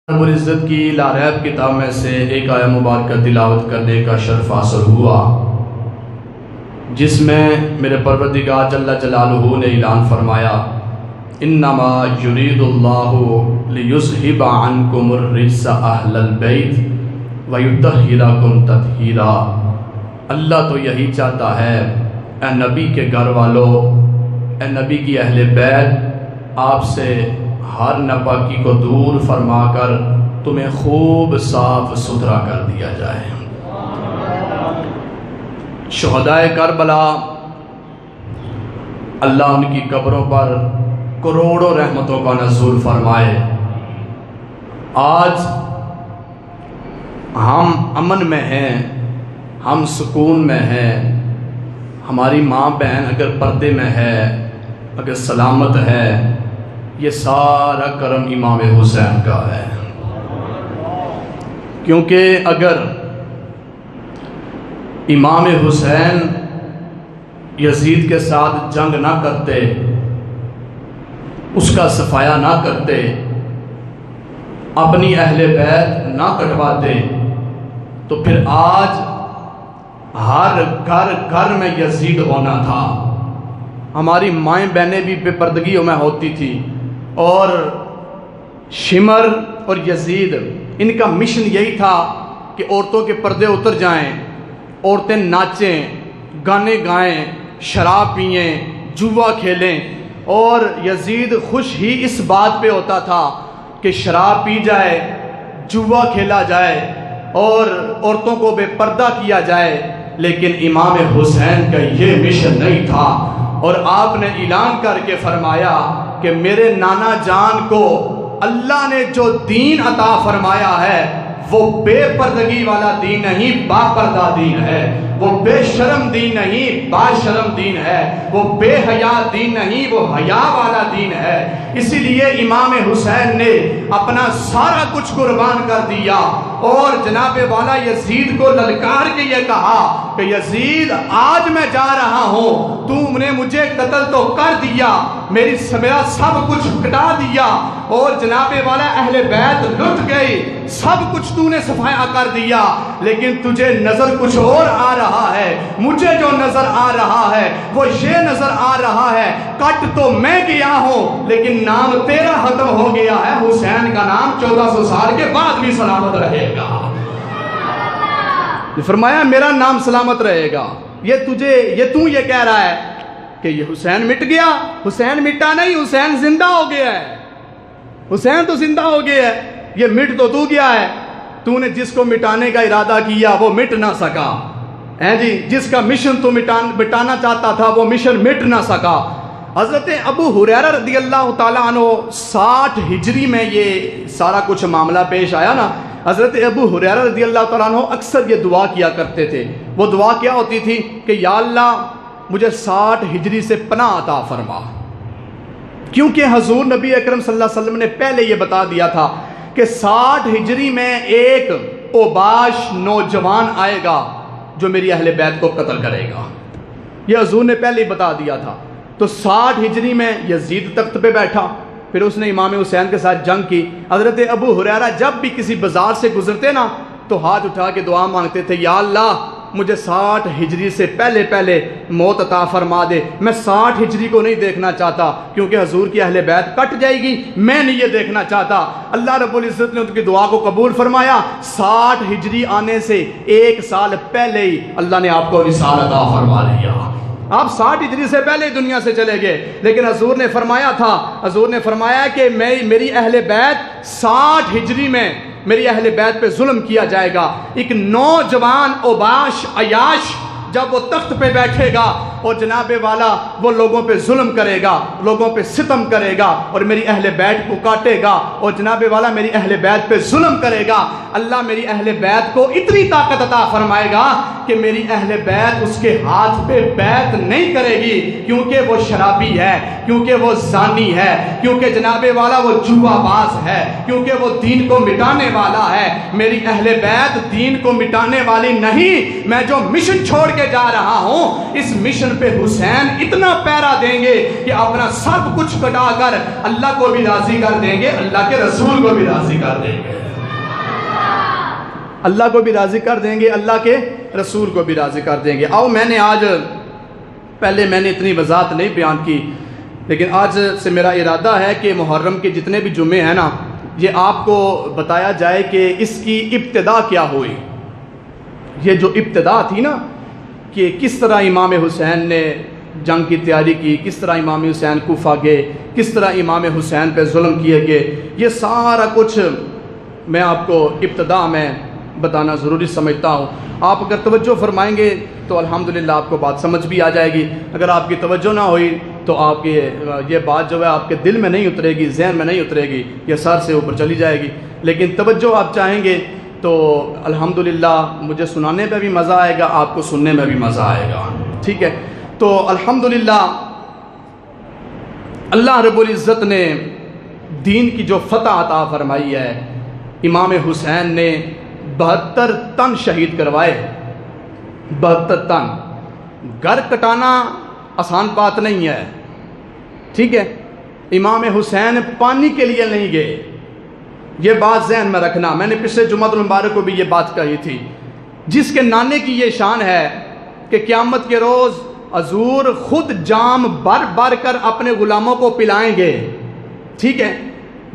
رب العزت کی لاریب کتاب میں سے ایک آیہ مبارکہ تلاوت کرنے کا شرف حاصل ہوا، جس میں میرے پروردگار جل جلالہ نے اعلان فرمایا انما یرید اللہ لیذھب عنکم الرجس اہل البیت ویطہرکم تطہیرا۔ اللہ تو یہی چاہتا ہے اے نبی کے گھر والوں، اے نبی کی اہل بیت، آپ سے ہر ناپاکی کو دور فرما کر تمہیں خوب صاف ستھرا کر دیا جائے۔ شہدائے کربلا، اللہ ان کی قبروں پر کروڑوں رحمتوں کا نزول فرمائے۔ آج ہم امن میں ہیں، ہم سکون میں ہیں، ہماری ماں بہن اگر پردے میں ہے، اگر سلامت ہے، یہ سارا کرم امام حسین کا ہے۔ کیونکہ اگر امام حسین یزید کے ساتھ جنگ نہ کرتے، اس کا صفایا نہ کرتے، اپنی اہل بیت نہ کٹواتے، تو پھر آج ہر گھر میں یزید ہونا تھا۔ ہماری مائیں بہنیں بھی بے پردگیوں میں ہوتی تھی، اور شمر اور یزید ان کا مشن یہی تھا کہ عورتوں کے پردے اتر جائیں، عورتیں ناچیں، گانے گائیں، شراب پئیں، جوا کھیلیں، اور یزید خوش ہی اس بات پہ ہوتا تھا کہ شراب پی جائے، جوا کھیلا جائے اور عورتوں کو بے پردہ کیا جائے، لیکن امام حسین کا یہ مشن نہیں تھا۔ اور آپ نے اعلان کر کے فرمایا کہ میرے نانا جان کو اللہ نے جو دین عطا فرمایا ہے وہ بے پردگی والا دین نہیں، با پردہ دین ہے۔ وہ بے شرم دین نہیں، با شرم دین ہے۔ وہ بے حیا دین نہیں، وہ حیا والا دین ہے۔ اسی لیے امام حسین نے اپنا سارا کچھ قربان کر دیا، اور جناب والا یزید کو للکار کے یہ کہا کہ یزید آج میں جا رہا ہوں، تم نے مجھے قتل تو کر دیا، میرا سب کچھ کٹا دیا، اور جناب والا اہل بیت لٹ گئی، سب کچھ تو نے صفایا کر دیا، لیکن تجھے نظر کچھ اور آ رہا ہے۔ مجھے جو نظر آ رہا ہے وہ یہ نظر آ رہا ہے، کٹ تو میں گیا ہوں لیکن نام تیرا ختم ہو گیا ہے، حسین کا نام 1400 سال کے بعد بھی سلامت رہے گا۔ فرمایا میرا نام سلامت رہے گا۔ یہ کہہ رہا ہے کہ یہ حسین مٹ گیا؟ حسین مٹا نہیں، حسین زندہ ہو گیا ہے۔ حسین تو زندہ ہو گیا ہے، یہ مٹ تو گیا ہے۔ تو نے جس کو مٹانے کا ارادہ کیا وہ مٹ نہ سکا، جی جس کا مشن تو مٹانا چاہتا تھا وہ مشن مٹ نہ سکا۔ حضرت ابو ہریرہ رضی اللہ تعالیٰ عنہ 60 ہجری میں یہ سارا کچھ معاملہ پیش آیا نا۔ حضرت ابو ہریرہ رضی اللہ تعالیٰ عنہ اکثر یہ دعا کیا کرتے تھے۔ وہ دعا کیا ہوتی تھی کہ یا اللہ مجھے 60 ہجری سے پناہ عطا فرما، کیونکہ حضور نبی اکرم صلی اللہ علیہ وسلم نے پہلے یہ بتا دیا تھا کہ 60 ہجری میں ایک اوباش نوجوان آئے گا جو میری اہل بیت کو قتل کرے گا۔ یہ حضور نے پہلے ہی بتا دیا تھا۔ تو 60 ہجری میں یزید تخت پہ بیٹھا، پھر اس نے امام حسین کے ساتھ جنگ کی۔ حضرت ابو ہریرہ جب بھی کسی بازار سے گزرتے نا تو ہاتھ اٹھا کے دعا مانگتے تھے، یا اللہ مجھے 60 ہجری سے پہلے موت عطا فرما دے، میں 60 ہجری کو نہیں دیکھنا چاہتا، کیونکہ حضور کی اہل بیت کٹ جائے گی، میں نہیں یہ دیکھنا چاہتا۔ اللہ رب العزت نے ان کی دعا کو قبول فرمایا۔ 60 ہجری آنے سے 1 سال پہلے ہی اللہ نے آپ کو وصال عطا فرما لیا۔ آپ 60 ہجری سے پہلے دنیا سے چلے گئے، لیکن حضور نے فرمایا کہ میری اہل بیت 60 ہجری میں میری اہل بیت پہ ظلم کیا جائے گا۔ ایک نوجوان اوباش عیاش جب وہ تخت پہ بیٹھے گا اور جناب والا وہ لوگوں پہ ظلم کرے گا، لوگوں پہ ستم کرے گا، اور میری اہل بیت کو کاٹے گا، اور جناب والا میری اہل بیت پہ ظلم کرے گا، اللہ میری اہل بیت کو اتنی طاقت عطا فرمائے گا کہ میری اہل بیت اس کے ہاتھ پہ بیعت نہیں کرے گی، کیونکہ وہ شرابی ہے، کیونکہ وہ زانی ہے، کیونکہ جناب والا وہ جوا باز ہے، کیونکہ وہ دین کو مٹانے والا ہے۔ میری اہل بیت دین کو مٹانے والی نہیں، میں جو مشن چھوڑ کے جا رہا ہوں اس مشن کنڈیشن پہ حسین اتنا پیرا دیں گے کہ اپنا سب کچھ کٹا کر اللہ کو بھی راضی کر دیں گے, اللہ کے رسول کو بھی راضی کر دیں گے, اللہ کو بھی راضی کر دیں گے, اللہ کے رسول کو بھی راضی کر دیں گے. آؤ, میں نے آج, پہلے میں نے اتنی وضاحت نہیں بیان کی, لیکن آج سے میرا ارادہ ہے کہ محرم کے جتنے بھی جمعے ہیں نا, یہ آپ کو بتایا جائے کہ اس کی ابتدا کیا ہوئی. یہ جو ابتدا تھی نا, کہ کس طرح امام حسین نے جنگ کی تیاری کی, کس طرح امام حسین کوفہ گئے, کس طرح امام حسین پہ ظلم کیے گئے, یہ سارا کچھ میں آپ کو ابتدا میں بتانا ضروری سمجھتا ہوں. آپ اگر توجہ فرمائیں گے تو الحمدللہ آپ کو بات سمجھ بھی آ جائے گی. اگر آپ کی توجہ نہ ہوئی تو آپ کی یہ بات جو ہے آپ کے دل میں نہیں اترے گی, ذہن میں نہیں اترے گی, یہ سر سے اوپر چلی جائے گی. لیکن توجہ آپ چاہیں گے تو الحمدللہ مجھے سنانے پہ بھی مزہ آئے گا, آپ کو سننے میں بھی مزہ آئے گا. ٹھیک ہے, تو الحمدللہ اللہ رب العزت نے دین کی جو فتح عطا فرمائی ہے, امام حسین نے 72 تن شہید کروائے. 72 تن. گھر کٹانا آسان بات نہیں ہے. ٹھیک ہے, امام حسین پانی کے لیے نہیں گئے, یہ بات ذہن میں رکھنا. میں نے پچھلے جمعۃ المبارک کو بھی یہ بات کہی تھی. جس کے نانے کی یہ شان ہے کہ قیامت کے روز حضور خود جام بھر بھر کر اپنے غلاموں کو پلائیں گے. ٹھیک ہے,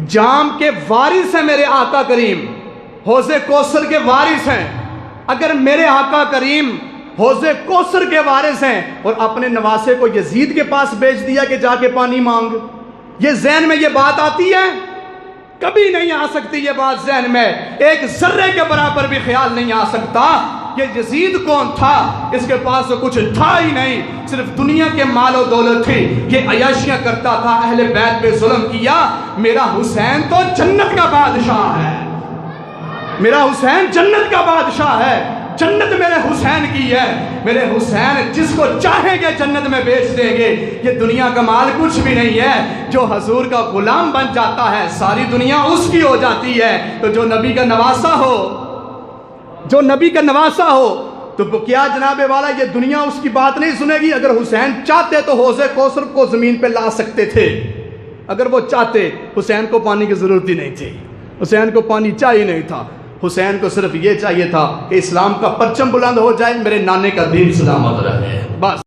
جام کے وارث ہیں میرے آقا کریم, حوض کوثر کے وارث ہیں. اگر میرے آقا کریم حوض کوثر کے وارث ہیں اور اپنے نواسے کو یزید کے پاس بھیج دیا کہ جا کے پانی مانگ, یہ ذہن میں یہ بات آتی ہے؟ کبھی نہیں آ سکتی یہ بات ذہن میں. ایک ذرے کے برابر بھی خیال نہیں آ سکتا. یہ یزید کون تھا؟ اس کے پاس تو کچھ تھا ہی نہیں, صرف دنیا کے مال و دولت تھی. یہ عیاشیاں کرتا تھا, اہل بیت پہ ظلم کیا. میرا حسین تو جنت کا بادشاہ ہے, میرا حسین جنت کا بادشاہ ہے. جنت میرے حسین کی ہے. میرے حسین جس کو چاہیں گے جنت میں بیچ دیں گے. یہ دنیا کا مال کچھ بھی نہیں ہے. جو حضور کا غلام بن جاتا ہے ساری دنیا اس کی ہو جاتی ہے. تو جو نبی کا نواسا ہو, جو نبی کا نواسا ہو, تو کیا جناب والا یہ دنیا اس کی بات نہیں سنے گی؟ اگر حسین چاہتے تو حوض کوثر کو زمین پہ لا سکتے تھے. اگر وہ چاہتے, حسین کو پانی کی ضرورت ہی نہیں تھی. حسین کو پانی چاہیے نہیں تھا. حسین کو صرف یہ چاہیے تھا کہ اسلام کا پرچم بلند ہو جائے, میرے نانے کا دین سلامت رہے, بس.